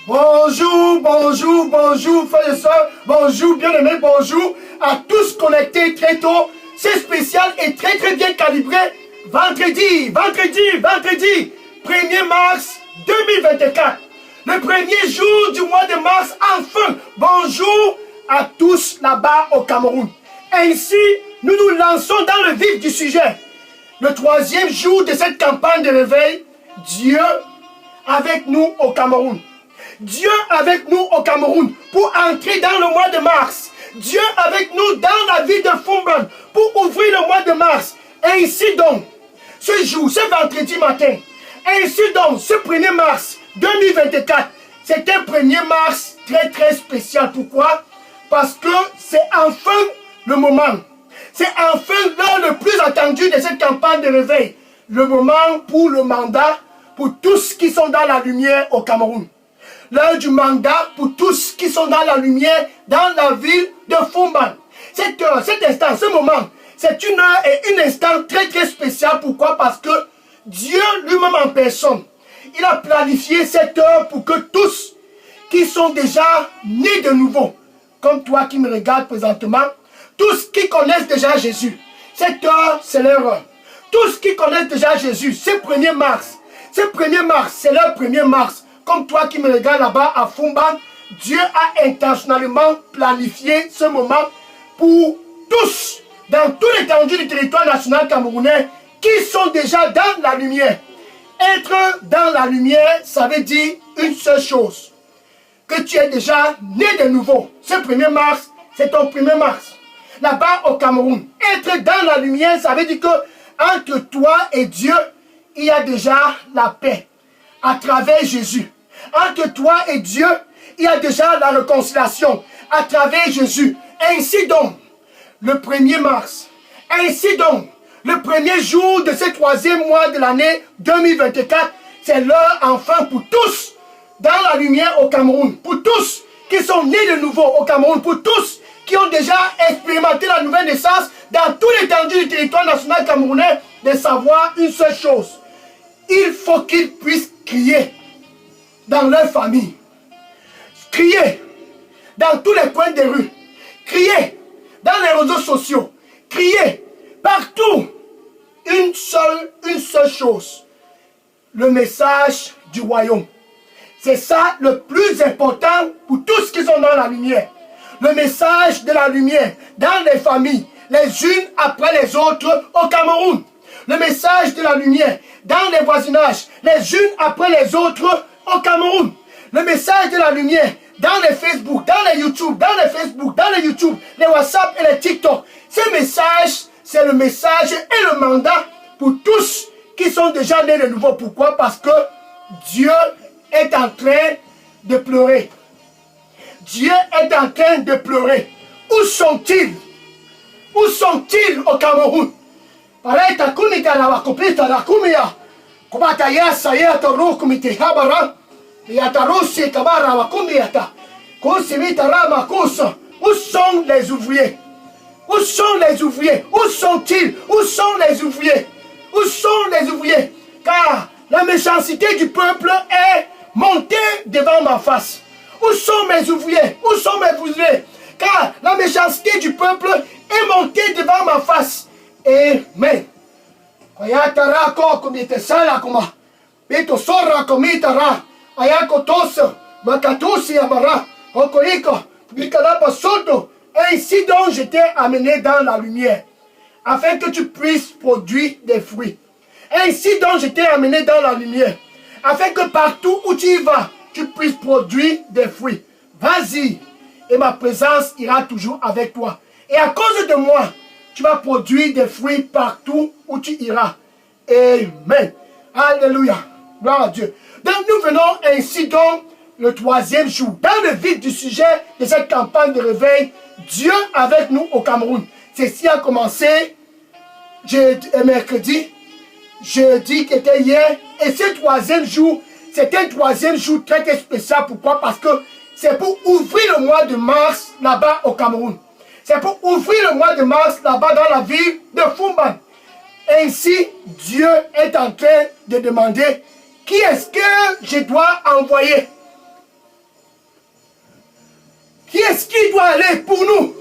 Bonjour, bonjour, bonjour, frères et sœurs, bonjour, bien-aimés, bonjour à tous connectés très tôt. C'est spécial et très bien calibré. Vendredi, 1er mars 2024. Le premier jour du mois de mars, enfin. Bonjour à tous là-bas au Cameroun. Ainsi, nous nous lançons dans le vif du sujet. Le troisième jour de cette campagne de réveil, Dieu avec nous au Cameroun. Dieu avec nous au Cameroun pour entrer dans le mois de mars. Dieu avec nous dans la ville de Fumban pour ouvrir le mois de mars. Ainsi donc, ce jour, ce vendredi matin, ainsi donc, ce 1er mars 2024, c'est un 1er mars très spécial. Pourquoi? Parce que c'est enfin le moment. C'est enfin l'heure le plus attendu de cette campagne de réveil. Le moment pour le mandat pour tous qui sont dans la lumière au Cameroun. L'heure du mandat pour tous qui sont dans la lumière dans la ville de Fumban. Cette heure, cet instant, ce moment, c'est une heure et un instant très spécial. Pourquoi? Parce que Dieu lui-même en personne, il a planifié cette heure pour que tous qui sont déjà nés de nouveau, comme toi qui me regardes présentement, tous qui connaissent déjà Jésus, cette heure, c'est leur heure. Tous qui connaissent déjà Jésus, c'est 1er mars. Ce 1er mars, c'est leur 1er mars. Comme toi qui me regardes là-bas à Fumban, Dieu a intentionnellement planifié ce moment pour tous, dans tout l'étendue du territoire national camerounais, qui sont déjà dans la lumière. Être dans la lumière, ça veut dire une seule chose. Que tu es déjà né de nouveau. Ce 1er mars, c'est ton 1er mars. Là-bas au Cameroun, être dans la lumière, ça veut dire que entre toi et Dieu, il y a déjà la paix à travers Jésus. Entre toi et Dieu, il y a déjà la réconciliation à travers Jésus. Ainsi donc, le 1er mars, ainsi donc, le premier jour de ce 3e mois de l'année 2024, c'est l'heure enfin pour tous dans la lumière au Cameroun, pour tous qui sont nés de nouveau au Cameroun, pour tous qui ont déjà expérimenté la nouvelle naissance dans tout l'étendue du territoire national camerounais, de savoir une seule chose. Il faut qu'ils puissent crier dans leur famille, crier dans tous les coins des rues, crier dans les réseaux sociaux, crier partout une seule chose, le message du royaume. C'est ça le plus important pour tous qui sont dans la lumière. Le message de la lumière dans les familles, les unes après les autres au Cameroun. Le message de la lumière dans les voisinages, les unes après les autres au Cameroun. Le message de la lumière dans les Facebook, dans les YouTube, les WhatsApp et les TikTok. Ce message, c'est le message et le mandat pour tous qui sont déjà nés de nouveau. Pourquoi? Parce que Dieu est en train de pleurer. Dieu est en train de pleurer. Où sont-ils? Où sont-ils au Cameroun? Pareil, ta kumita la wakopita la kumia. Kubata yasa yato rukumite habara. Yatarusi kabara wakumiata. Kusimita rama kusa. Où sont les ouvriers? Où sont les ouvriers? Où sont-ils? Où sont les ouvriers? Où sont les ouvriers? Car la méchanceté du peuple est montée devant ma face. Où sont mes ouvriers? Où sont mes ouvriers? Car la méchanceté du peuple est montée devant ma face. Amen. Ayatara ko kumite sala kuma. Bito sora komitara. Ayako tosa. Makatusi amara. Okoiko. Bikalapa soto. Ainsi donc je t'ai amené dans la lumière, afin que tu puisses produire des fruits. Ainsi donc je t'ai amené dans la lumière, afin que partout où tu y vas, tu puisses produire des fruits. Vas-y, et ma présence ira toujours avec toi. Et à cause de moi, tu vas produire des fruits partout où tu iras. Amen. Alléluia. Gloire à Dieu. Donc nous venons ainsi donc le 3e jour, dans le vif du sujet de cette campagne de réveil, Dieu avec nous au Cameroun. Ceci a commencé mercredi, jeudi qui était hier, et ce 3e jour, c'est un 3e jour très spécial. Pourquoi? Parce que c'est pour ouvrir le mois de mars là-bas au Cameroun. C'est pour ouvrir le mois de mars là-bas dans la ville de Fumban. Ainsi, Dieu est en train de demander qui est-ce que je dois envoyer Qui est-ce qui doit aller pour nous?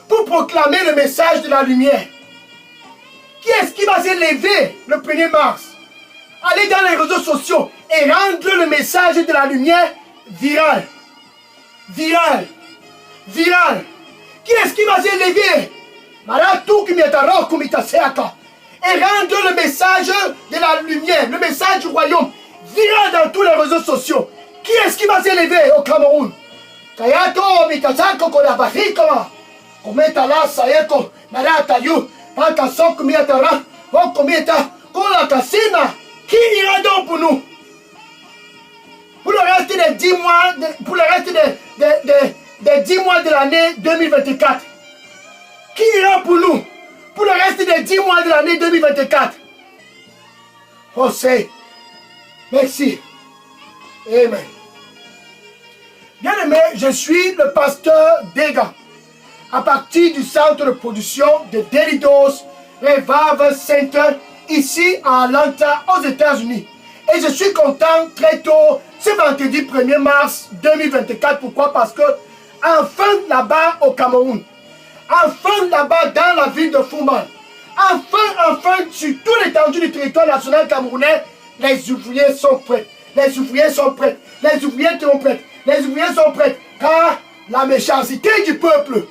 Pour proclamer le message de la lumière. Qui est-ce qui va s'élever le 1er mars? Aller dans les réseaux sociaux et rendre le message de la lumière viral. Viral. Viral. Qui est-ce qui va s'élever? Et rendre le message de la lumière, le message du royaume, viral dans tous les réseaux sociaux. Qui est-ce qui va s'élever au Cameroun? Qui ira donc pour nous? Pour le reste des 10 mois, pour le reste des 10 mois de l'année 2024. Qui ira pour nous? Pour le reste des 10 mois de l'année 2024. Oh c'est. Merci. Amen. Bien aimé, je suis le pasteur Dega. À partir du centre de production de Delidos Revival Center, ici à Atlanta, aux États-Unis. Et je suis content très tôt, ce vendredi 1er mars 2024. Pourquoi? Parce que enfin là-bas au Cameroun, enfin là-bas dans la ville de Fumban, enfin sur tout l'étendue du territoire national camerounais, les ouvriers sont prêts. Les ouvriers sont prêts. Les ouvriers sont prêts. Les ouvriers sont prêts. Car la méchanceté du peuple,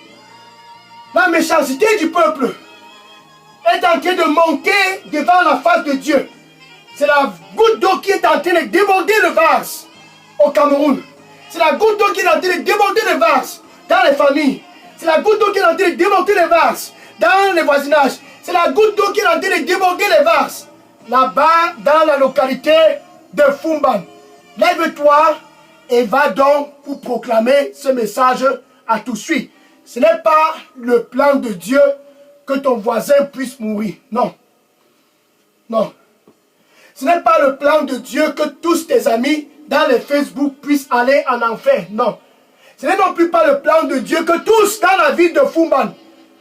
est en train de monter devant la face de Dieu. C'est la goutte d'eau qui est en train de déborder le vase au Cameroun. C'est la goutte d'eau qui est en train de déborder le vase dans les familles. C'est la goutte d'eau qui est en train de déborder le vase dans les voisinages. C'est la goutte d'eau qui est en train de déborder les vases là-bas dans la localité de Fumban. Lève-toi et va donc pour proclamer ce message à tous. Suis. Ce n'est pas le plan de Dieu que ton voisin puisse mourir. Non. Non. Ce n'est pas le plan de Dieu que tous tes amis dans les Facebook puissent aller en enfer. Non. Ce n'est non plus pas le plan de Dieu que tous dans la ville de Fumban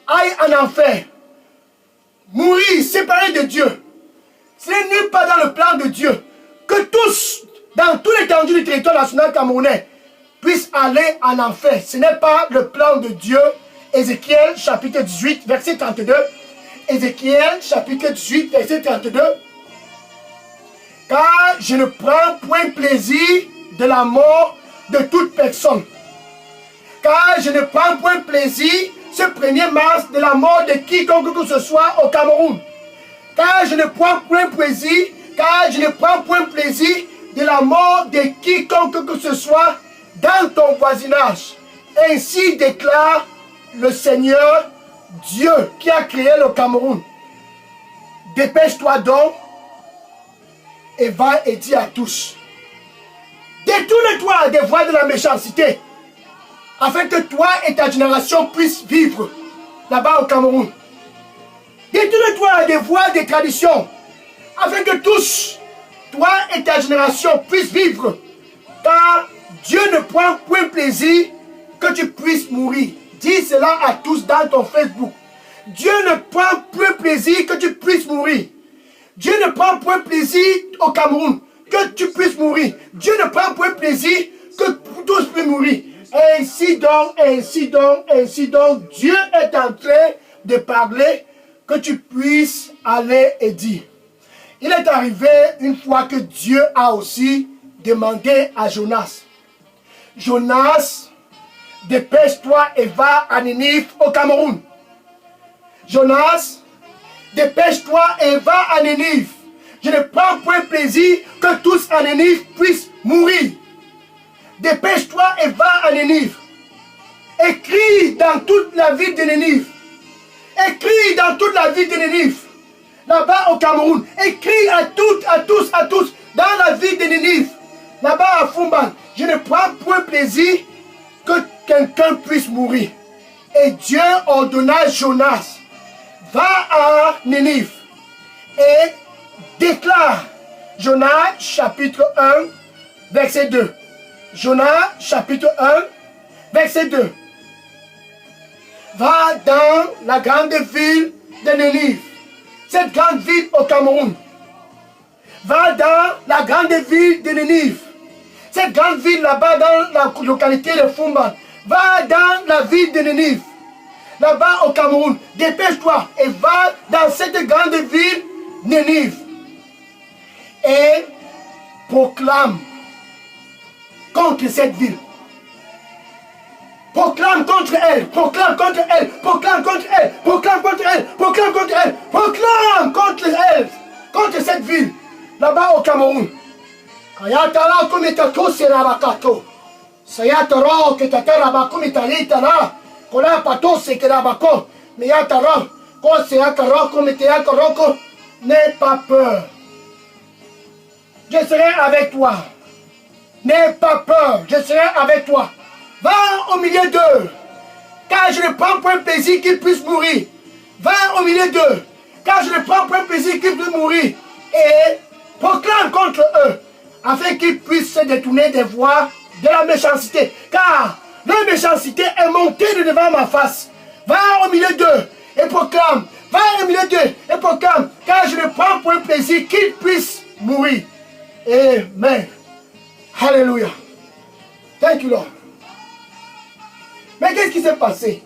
aillent en enfer. Mourir, séparés de Dieu. Ce n'est nulle part dans le plan de Dieu que tous, dans tout l'étendue du territoire national camerounais, puissent aller en enfer. Ce n'est pas le plan de Dieu. Ézéchiel chapitre 18, verset 32. Ézéchiel chapitre 18, verset 32. Car je ne prends point plaisir de la mort de toute personne. Car je ne prends point plaisir ce 1er mars de la mort de quiconque que ce soit au Cameroun. Car je ne prends point plaisir, de la mort de quiconque que ce soit dans ton voisinage. Ainsi déclare le Seigneur Dieu qui a créé le Cameroun. Dépêche-toi donc et va et dis à tous. Détourne-toi des voies de la méchanceté, afin que toi et ta génération puissent vivre là-bas au Cameroun. Détourne-toi des voies des traditions, afin que tous, toi et ta génération puissent vivre. Car Dieu ne prend point plaisir que tu puisses mourir. Dis cela à tous dans ton Facebook. Dieu ne prend point plaisir que tu puisses mourir. Dieu ne prend point plaisir au Cameroun que tu puisses mourir. Dieu ne prend point plaisir que tous puissent mourir. Ainsi donc, Dieu est en train de parler que tu puisses aller et dire. Il est arrivé une fois que Dieu a aussi demandé à Jonas. Jonas, dépêche-toi et va à Ninive au Cameroun. Jonas, dépêche-toi et va à Ninive. Je ne prends point plaisir que tous à Ninive puissent mourir. Dépêche-toi et va à Ninive. Écris dans toute la ville de Ninive. Écris dans toute la ville de Ninive. Là-bas au Cameroun. Écris à toutes, à tous, dans la ville de Ninive. Là-bas à Fumban. Je ne prends point plaisir que quelqu'un puisse mourir. Et Dieu ordonna Jonas. Va à Ninive et déclare. Jonas chapitre 1 verset 2. Jonas chapitre 1 verset 2. Va dans la grande ville de Ninive. Cette grande ville au Cameroun. Va dans la grande ville de Ninive. Cette grande ville là-bas dans la localité de Fumban. Va dans la ville de Nénive, là-bas au Cameroun. Dépêche-toi et va dans cette grande ville, Nénive. Et proclame contre cette ville. Proclame contre elle, proclame contre elle, proclame contre elle, proclame contre elle, proclame contre elle, proclame contre elle, contre cette ville, là-bas au Cameroun. Ayatara kumitato serabakato. Sayatara ketatara kumitalita kola pato sekerabako. Meyatara ko seakara kumiteakaroko. N'aie pas peur. Je serai avec toi. N'aie pas peur, je serai avec toi. Va au milieu d'eux, car je ne prends point plaisir qu'ils puissent mourir. Va au milieu d'eux, car je ne prends point plaisir qu'ils puissent mourir. Et proclame contre eux, afin qu'ils puissent se détourner des voies de la méchanceté. Car leur méchanceté est montée de devant ma face. Va au milieu d'eux et proclame. Va au milieu d'eux et proclame, car je ne prends point plaisir qu'ils puissent mourir. Amen. Alléluia. Thank you, Lord. Mais qu'est-ce qui s'est passé?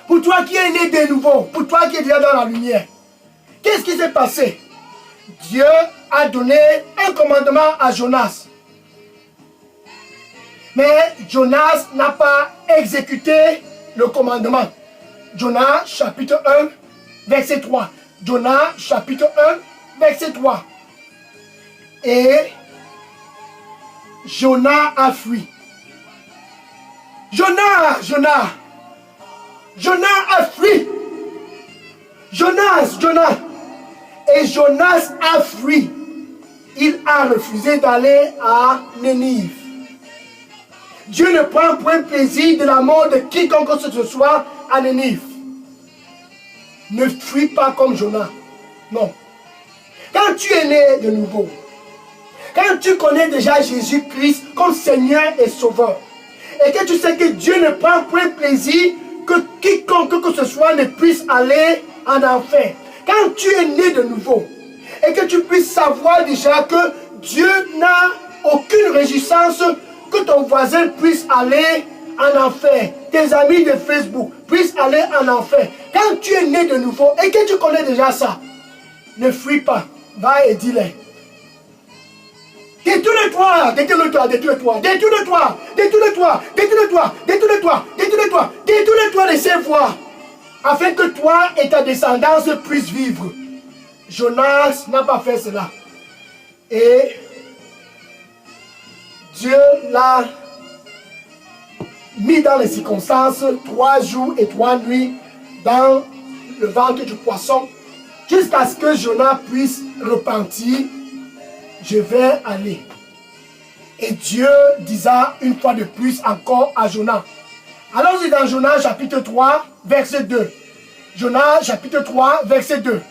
Pour toi qui es né de nouveau, pour toi qui es déjà dans la lumière, qu'est-ce qui s'est passé? Dieu a donné un commandement à Jonas. Mais Jonas n'a pas exécuté le commandement. Jonas chapitre 1, verset 3. Jonas chapitre 1, verset 3. Et Jonas a fui. Jonas a fui. Jonas. Et Jonas a fui. Il a refusé d'aller à Nénive. Dieu ne prend point plaisir de la mort de quiconque que ce soit à Nénive. Ne fuis pas comme Jonas. Non. Quand tu es né de nouveau, quand tu connais déjà Jésus-Christ comme Seigneur et Sauveur, et que tu sais que Dieu ne prend point plaisir que quiconque que ce soit ne puisse aller en enfer. Quand tu es né de nouveau, et que tu puisses savoir déjà que Dieu n'a aucune réjouissance que ton voisin puisse aller en enfer, tes amis de Facebook puissent aller en enfer. Quand tu es né de nouveau et que tu connais déjà ça, ne fuis pas, va et dis-le. Détourne-toi, détourne-toi, détourne-toi, détourne-toi, détourne-toi, détourne-toi, détourne-toi, détourne-toi, détourne-toi de ces voies, afin que toi et ta descendance puissent vivre. Jonas n'a pas fait cela. Et Dieu l'a mis dans les circonstances 3 jours et 3 nuits dans le ventre du poisson, jusqu'à ce que Jonas puisse repentir. Je vais aller. Et Dieu disa une fois de plus encore à Jonas. Allons-y dans Jonas chapitre 3, verset 2. Jonas chapitre 3, verset 2.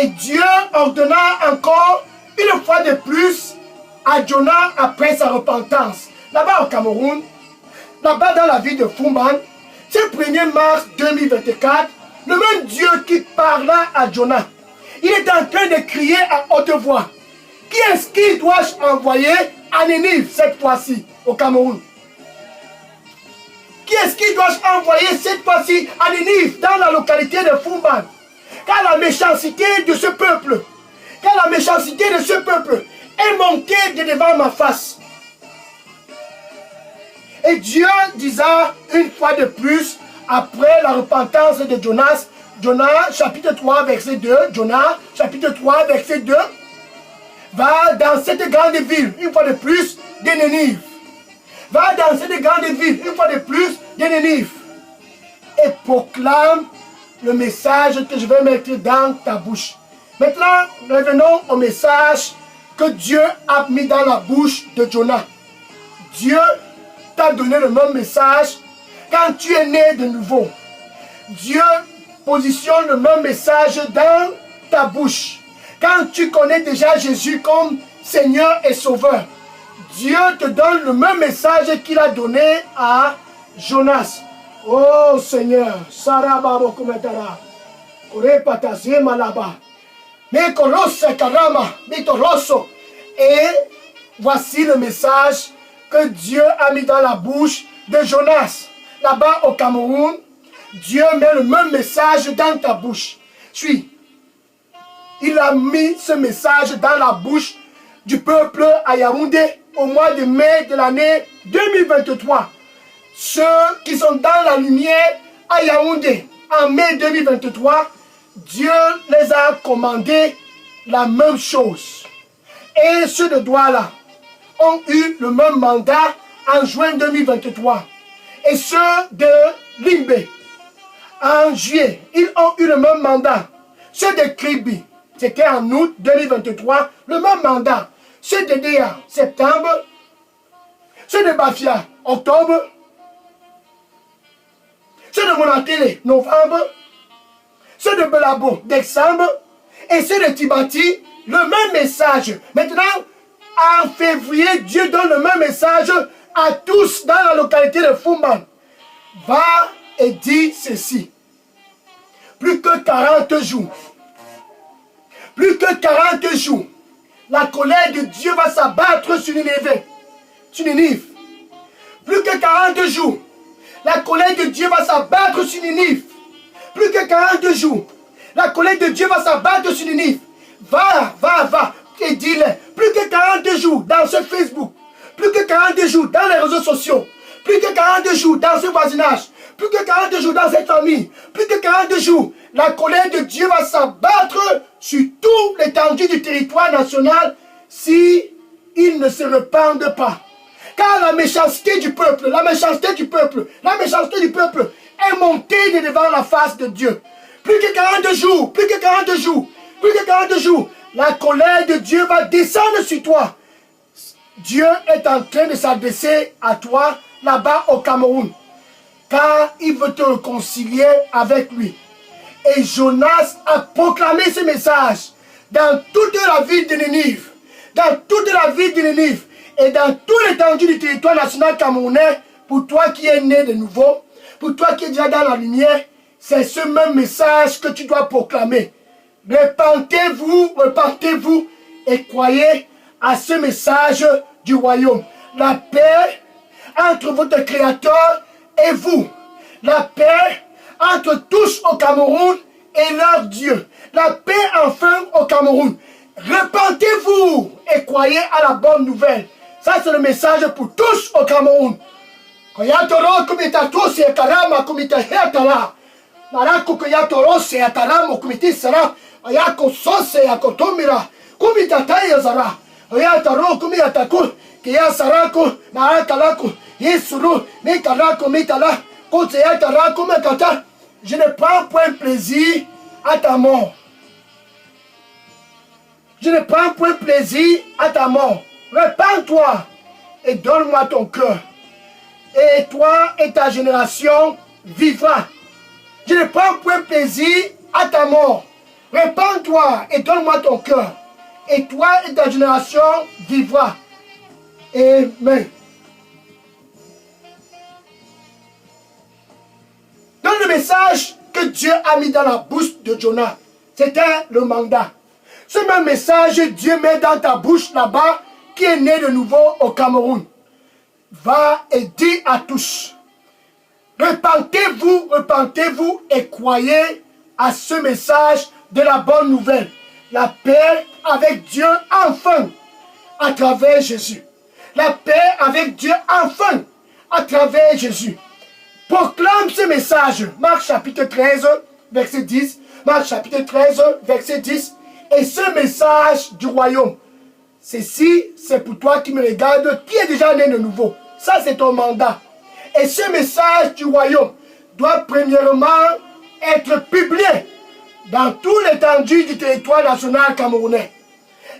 Et Dieu ordonna encore une fois de plus à Jonas après sa repentance. Là-bas au Cameroun, là-bas dans la ville de Fumban, ce 1er mars 2024, le même Dieu qui parla à Jonas, il est en train de crier à haute voix. Qui est-ce qu'il doit envoyer à Nénive cette fois-ci au Cameroun? Qui est-ce qu'il doit envoyer cette fois-ci à Nénive dans la localité de Fumban? Car la méchanceté de ce peuple, est montée de devant ma face. Et Dieu disa une fois de plus, après la repentance de Jonas, Jonas chapitre 3 verset 2, Jonas chapitre 3 verset 2, va dans cette grande ville, une fois de plus, de Nénive. Va dans cette grande ville, une fois de plus, de Nénive. Et proclame le message que je vais mettre dans ta bouche. Maintenant, revenons au message que Dieu a mis dans la bouche de Jonas. Dieu t'a donné le même message quand tu es né de nouveau. Dieu positionne le même message dans ta bouche. Quand tu connais déjà Jésus comme Seigneur et Sauveur, Dieu te donne le même message qu'il a donné à Jonas. Oh Seigneur, Saraba Bokumetara, Korepatase Malaba, Mekorosa Karama, et voici le message que Dieu a mis dans la bouche de Jonas, là-bas au Cameroun, Dieu met le même message dans ta bouche. Il a mis ce message dans la bouche du peuple à Yaoundé au mois de mai de l'année 2023. Ceux qui sont dans la lumière à Yaoundé en mai 2023, Dieu les a commandé la même chose. Et ceux de Douala ont eu le même mandat en juin 2023. Et ceux de Limbe, en juillet, ils ont eu le même mandat. Ceux de Kribi, c'était en août 2023, le même mandat. Ceux de Déa, septembre. Ceux de Bafia, octobre. Ceux de Monatélé, novembre. Ceux de Belabo, décembre. Et ceux de Tibati, le même message. Maintenant, en février, Dieu donne le même message à tous dans la localité de Fumban. Va et dis ceci. Plus que 40 jours. Plus que 40 jours. La colère de Dieu va s'abattre sur Ninive. Plus que 40 jours. La colère de Dieu va s'abattre sur Ninive. Plus que 40 jours. La colère de Dieu va s'abattre sur Ninive. Va. Et dis-le. Plus que 40 jours dans ce Facebook. Plus que 40 jours dans les réseaux sociaux. Plus que 40 jours dans ce voisinage. Plus que 40 jours dans cette famille. Plus que 40 jours. La colère de Dieu va s'abattre sur toute l'étendue du territoire national si ils ne se rependent pas. Car la méchanceté du peuple est montée devant la face de Dieu. Plus que 40 jours. La colère de Dieu va descendre sur toi. Dieu est en train de s'adresser à toi là-bas au Cameroun. Car il veut te réconcilier avec lui. Et Jonas a proclamé ce message dans toute la ville de Ninive. Et dans tout l'étendue du territoire national camerounais, pour toi qui es né de nouveau, pour toi qui es déjà dans la lumière, c'est ce même message que tu dois proclamer. Repentez-vous et croyez à ce message du royaume. La paix entre votre Créateur et vous. La paix entre tous au Cameroun et leur Dieu. La paix enfin au Cameroun. Repentez-vous et croyez à la bonne nouvelle. Ça c'est le message pour tous au Cameroun. Marako kuyatoro se ataramo kumiti sara ayako sose akotomira kumita taya zara ayataro kumiyataku kiya sarako marakalako yisuru mikarako mitala kote yatarako mekata. Je ne prends point plaisir à ta mort. Je ne prends point plaisir à ta mort. Repends-toi et donne-moi ton cœur. Et toi et ta génération vivra. Je ne prends point plaisir à ta mort. Repends-toi et donne-moi ton cœur. Et toi et ta génération vivra. Amen. Dans le message que Dieu a mis dans la bouche de Jonas, c'était le mandat. Ce même message, Dieu met dans ta bouche là-bas, qui est né de nouveau au Cameroun. Va et dis à tous. Repentez-vous et croyez à ce message de la bonne nouvelle. La paix avec Dieu enfin à travers Jésus. La paix avec Dieu enfin à travers Jésus. Proclame ce message. Marc chapitre 13, verset 10. Marc chapitre 13, verset 10. Et ce message du royaume. Ceci, c'est pour toi qui me regardes, qui est déjà né de nouveau. Ça, c'est ton mandat. Et ce message du royaume doit premièrement être publié dans tout l'étendue du territoire national camerounais.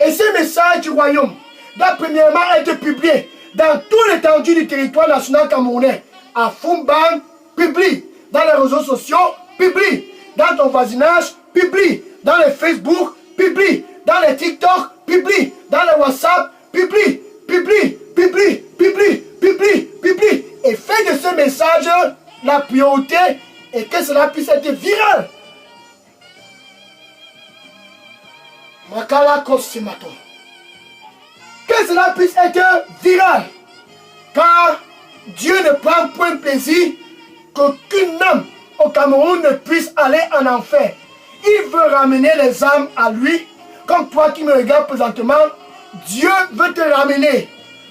Et ce message du royaume doit premièrement être publié dans tout l'étendue du territoire national camerounais. À Fumban, publie. Dans les réseaux sociaux, publie. Dans ton voisinage, publie. Dans les Facebook, publie. Dans les TikTok, publie. Dans les WhatsApp, publie. Et fais de ce message la priorité et que cela puisse être viral. Que cela puisse être viral. Car Dieu ne prend point plaisir qu'aucune âme au Cameroun ne puisse aller en enfer. Il veut ramener les âmes à lui, comme toi qui me regardes présentement. Dieu veut te ramener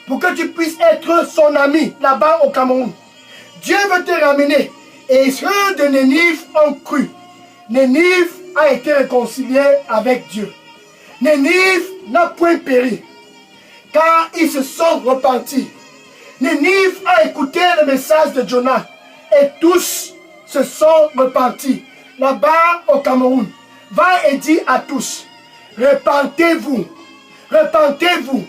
pour que tu puisses être son ami là-bas au Cameroun. Dieu veut te ramener. Et ceux de Nénive ont cru. Nénive a été réconcilié avec Dieu. Nénive n'a point péri, car ils se sont repentis. Nénive a écouté le message de Jonas et tous se sont repentis. Là-bas au Cameroun, va et dit à tous, repentez-vous, repentez-vous,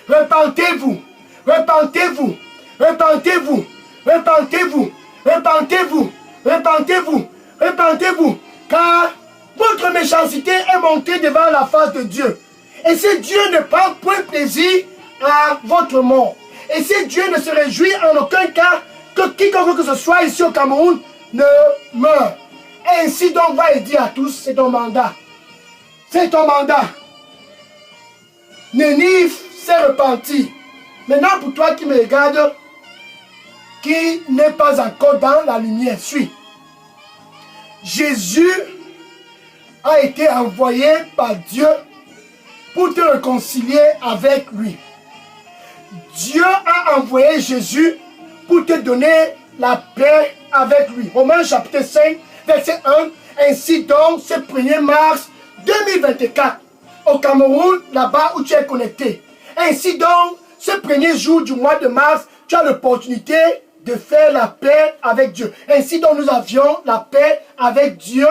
repentez-vous, repentez-vous, repentez-vous, repentez-vous, repentez-vous, repentez-vous, repentez-vous, car votre méchanceté est montée devant la face de Dieu. Et si Dieu ne prend point plaisir à votre mort, et si Dieu ne se réjouit en aucun cas que quiconque que ce soit ici au Cameroun ne meure. Ainsi donc va et dire à tous, c'est ton mandat. C'est ton mandat. Nénive s'est repenti. Maintenant pour toi qui me regarde, qui n'est pas encore dans la lumière, suis. Jésus a été envoyé par Dieu pour te réconcilier avec lui. Dieu a envoyé Jésus pour te donner la paix avec lui. Romains chapitre 5, verset 1. Ainsi donc, ce 1er mars 2024, au Cameroun, là-bas où tu es connecté. Ainsi donc, ce premier jour du mois de mars, tu as l'opportunité de faire la paix avec Dieu. Ainsi donc, nous avions la paix avec Dieu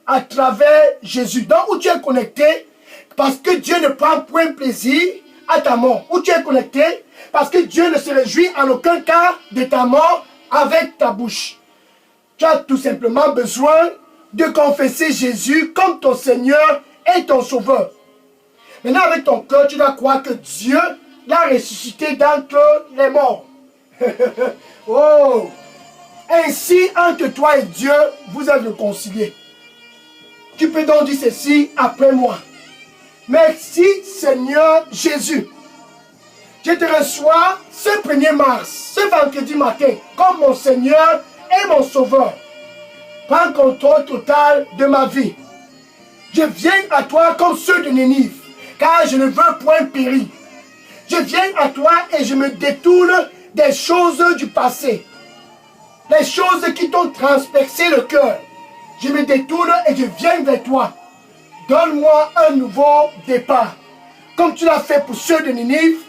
à travers Jésus. Donc, où tu es connecté, parce que Dieu ne prend point plaisir à ta mort. Où tu es connecté, parce que Dieu ne se réjouit en aucun cas de ta mort avec ta bouche. Tu as tout simplement besoin de confesser Jésus comme ton Seigneur et ton Sauveur. Maintenant, avec ton cœur, tu dois croire que Dieu l'a ressuscité d'entre les morts. Oh! Ainsi, entre toi et Dieu, vous êtes réconciliés. Tu peux donc dire ceci après moi. Merci Seigneur Jésus. Je te reçois ce 1er mars, ce vendredi matin, comme mon Seigneur et mon Sauveur. Prends contrôle total de ma vie. Je viens à toi comme ceux de Nénive, car je ne veux point périr. Je viens à toi et je me détourne des choses du passé. Les choses qui t'ont transpercé le cœur. Je me détourne et je viens vers toi. Donne-moi un nouveau départ. Comme tu l'as fait pour ceux de Nénive,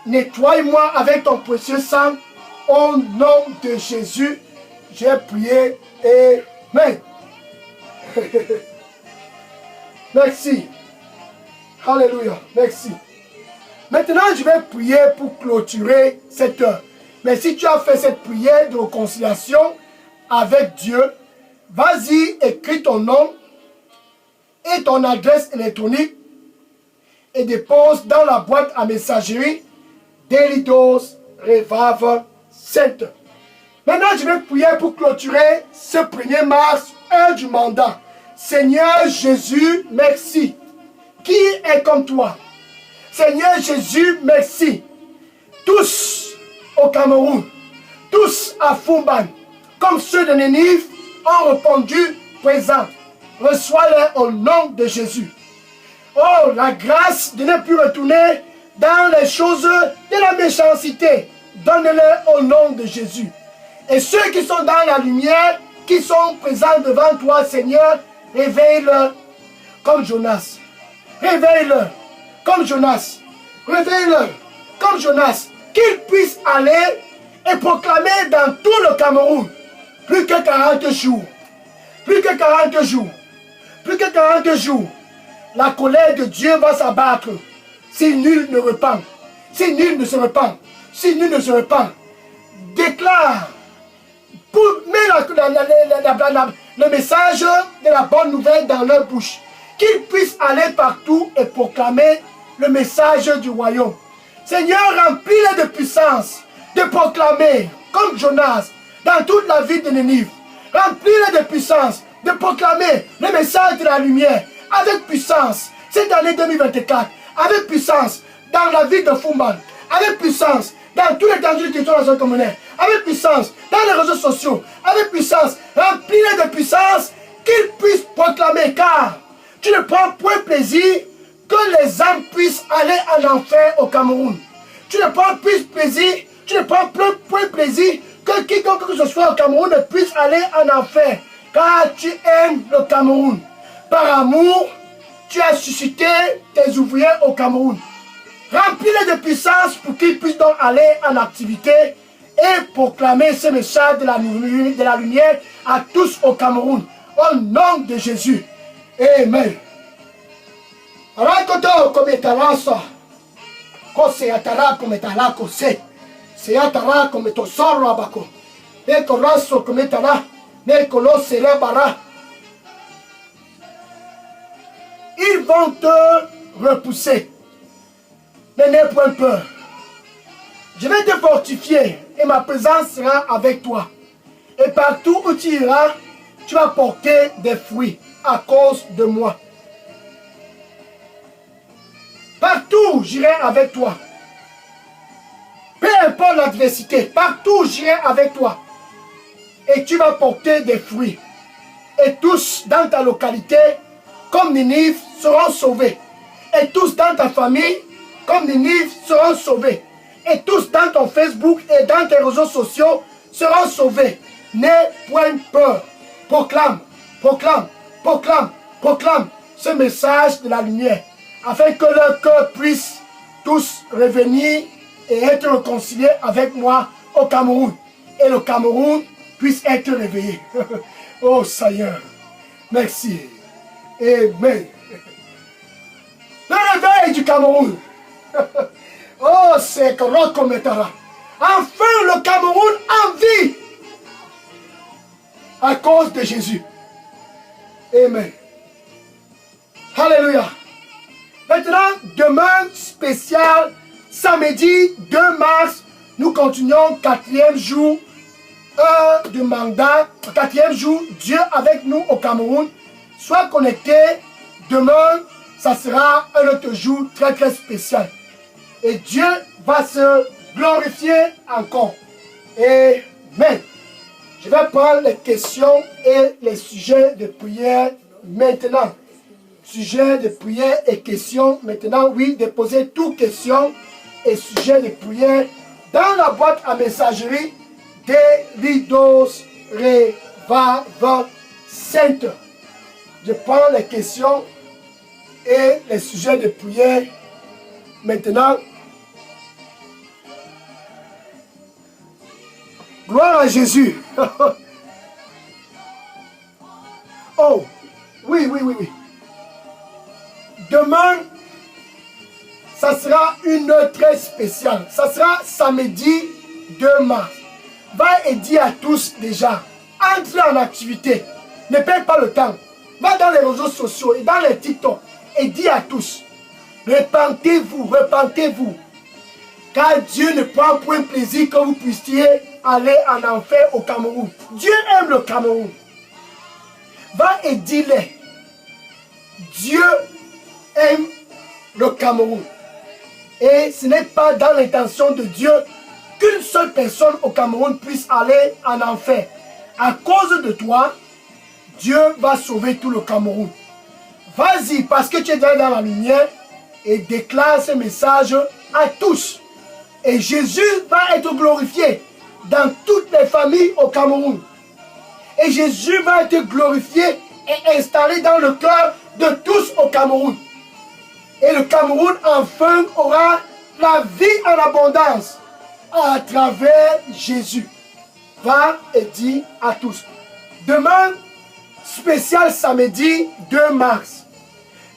nettoie-moi avec ton précieux sang. Au nom de Jésus, j'ai prié. Amen. Merci. Alléluia. Merci. Maintenant, je vais prier pour clôturer cette heure. Mais si tu as fait cette prière de réconciliation avec Dieu, vas-y, écris ton nom et ton adresse électronique et dépose dans la boîte à messagerie Delidos Revival Center. Maintenant, je vais prier pour clôturer ce 1er mars, heure du mandat. Seigneur Jésus, merci. Qui est comme toi? Seigneur Jésus, merci. Tous au Cameroun, tous à Fumban, comme ceux de Nénive, ont répondu présent. Reçois-les au nom de Jésus. Oh, la grâce de ne plus retourner dans les choses de la méchanceté. Donne-les au nom de Jésus. Et ceux qui sont dans la lumière, qui sont présents devant toi, Seigneur, réveille-le comme Jonas. Réveille-le comme Jonas. Réveille-le comme Jonas. Qu'il puisse aller et proclamer dans tout le Cameroun. Plus que 40 jours. Plus que 40 jours. Plus que 40 jours. La colère de Dieu va s'abattre. Si nul ne repent. Si nul ne se repent. Si nul ne se repent. Déclare. Mets le message de la bonne nouvelle dans leur bouche. Qu'ils puissent aller partout et proclamer le message du royaume. Seigneur, remplis-les de puissance, de proclamer, comme Jonas, dans toute la ville de Nénive. Remplis-les de puissance, de proclamer le message de la lumière, avec puissance, cette année 2024, avec puissance, dans la ville de Fumban, avec puissance, dans tous les dangers du territoire national communautaire, avec puissance, dans les réseaux sociaux, avec puissance, remplis-les de puissance, qu'ils puissent proclamer, car tu ne prends point plaisir que les âmes puissent aller en enfer au Cameroun. Tu ne prends plus plaisir, tu ne prends point plaisir que quiconque que ce soit au Cameroun ne puisse aller en enfer, car tu aimes le Cameroun. Par amour, tu as suscité tes ouvriers au Cameroun. Remplis-les de puissance pour qu'ils puissent donc aller en activité et proclamer ce message de la lumière à tous au Cameroun. Au nom de Jésus. Amen. Rakoto kometara sa. Kose atara kometara kose. Se atara kometosoro abako. Neko raso kometara. Neko lo serebara. Ils vont te repousser. Mais n'aie point peur. Je vais te fortifier et ma présence sera avec toi. Et partout où tu iras, tu vas porter des fruits à cause de moi. Partout j'irai avec toi. Peu importe l'adversité, partout j'irai avec toi. Et tu vas porter des fruits. Et tous dans ta localité, comme Ninive, seront sauvés. Et tous dans ta famille, comme Ninive, seront sauvés. Et tous dans ton Facebook et dans tes réseaux sociaux seront sauvés. N'aie point peur. Proclame, proclame, proclame, proclame ce message de la lumière, afin que leur cœur puisse tous revenir et être réconciliés avec moi au Cameroun. Et le Cameroun puisse être réveillé. Oh Seigneur, merci. Amen. Le réveil du Cameroun. Oh, c'est que Rokometara. Enfin, le Cameroun en vie. À cause de Jésus. Amen. Alléluia. Maintenant, demain spécial, samedi 2 mars, nous continuons 4e jour de mandat, 4e jour, Dieu avec nous au Cameroun. Sois connecté. Demain, ça sera un autre jour très très spécial. Et Dieu va se glorifier encore. Amen. Je vais prendre les questions et les sujets de prière maintenant. Sujets de prière et questions maintenant. Oui, déposez toutes questions et sujets de prière dans la boîte à messagerie des Lidos Revival Center. Je prends les questions et les sujets de prière maintenant. Gloire à Jésus. Oh, oui, oui, oui, oui. Demain, ça sera une heure très spéciale. Ça sera samedi 2 mars. Va et dis à tous déjà, entrez en activité. Ne perds pas le temps. Va dans les réseaux sociaux et dans les TikTok et dis à tous, repentez-vous, repentez-vous. Car Dieu ne prend point plaisir que vous puissiez aller en enfer au Cameroun. Dieu aime le Cameroun. Va et dis-les. Dieu aime le Cameroun. Et ce n'est pas dans l'intention de Dieu qu'une seule personne au Cameroun puisse aller en enfer. À cause de toi, Dieu va sauver tout le Cameroun. Vas-y, parce que tu es déjà dans la lumière, et déclare ce message à tous. Et Jésus va être glorifié dans toutes les familles au Cameroun. Et Jésus va être glorifié et installé dans le cœur de tous au Cameroun. Et le Cameroun enfin aura la vie en abondance à travers Jésus. Va et dis à tous. Demain, spécial samedi 2 mars.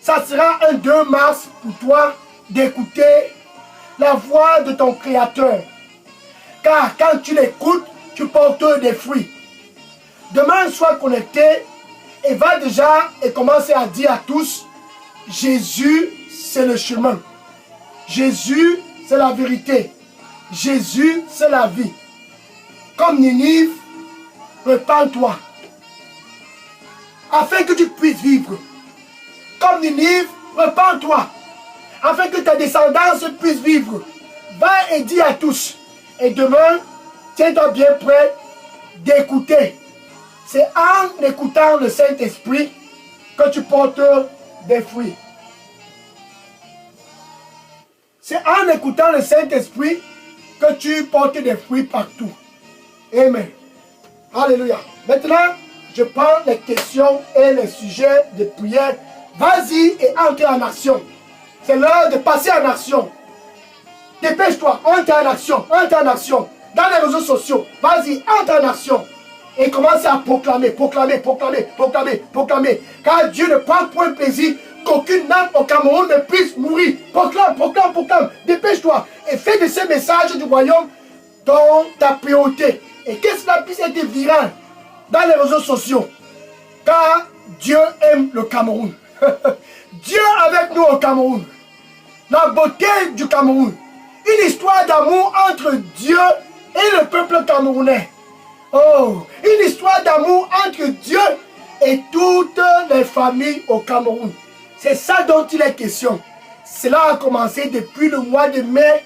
Ça sera un 2 mars pour toi d'écouter la voix de ton Créateur. Car quand tu l'écoutes, tu portes des fruits. Demain, sois connecté et va déjà et commencer à dire à tous, Jésus, c'est le chemin. Jésus, c'est la vérité. Jésus, c'est la vie. Comme Ninive, repens-toi. Afin que tu puisses vivre. Comme Ninive, repens-toi. Afin que ta descendance puisse vivre. Va et dis à tous, Et demain, tiens-toi bien prêt d'écouter. C'est en écoutant le Saint-Esprit que tu portes des fruits. C'est en écoutant le Saint-Esprit que tu portes des fruits partout. Amen. Alléluia. Maintenant, je prends les questions et les sujets de prière. Vas-y et entre en action. C'est l'heure de passer en action. Dépêche-toi, entre en action, entre en action. Dans les réseaux sociaux, vas-y, entre en action. Et commence à proclamer, proclamer, proclamer, proclamer, proclamer. Car Dieu ne prend point plaisir qu'aucune âme au Cameroun ne puisse mourir. Proclame, proclame, proclame. Dépêche-toi et fais de ces messages du royaume dans ta priorité. Et que cela puisse être viral dans les réseaux sociaux. Car Dieu aime le Cameroun. Dieu avec nous au Cameroun. La beauté du Cameroun. Une histoire d'amour entre Dieu et le peuple camerounais. Oh, une histoire d'amour entre Dieu et toutes les familles au Cameroun. C'est ça dont il est question. Cela a commencé depuis le mois de mai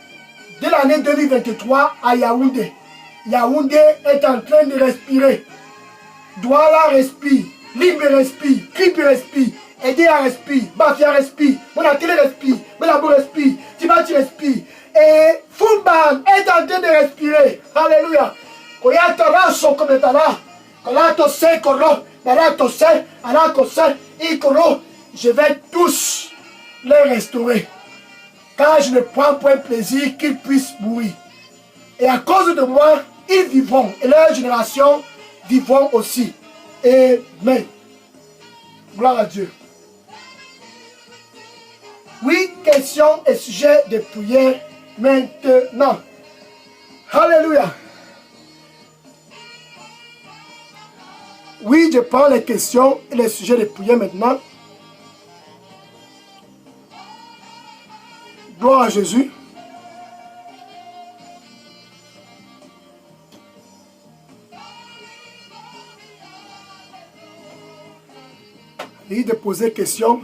de l'année 2023 à Yaoundé. Yaoundé est en train de respirer. Douala respire, Limbe respire, Kripi respire, Edea respire, Bafia respire, Monatele respire, Melabo respire, Tibati respire. Et Fumban est en train de respirer. Alléluia. Koyatara sokometara. Kolato se koro, Narato se, Arako se, Ikoro. Je vais tous les restaurer. Car je ne prends point plaisir qu'ils puissent mourir. Et à cause de moi, ils vivront. Et leur génération vivront aussi. Amen. Gloire à Dieu. Oui, questions et sujets de prière maintenant. Alléluia. Oui, je prends les questions et les sujets de prière maintenant. Gloire à Jésus. Et de poser questions.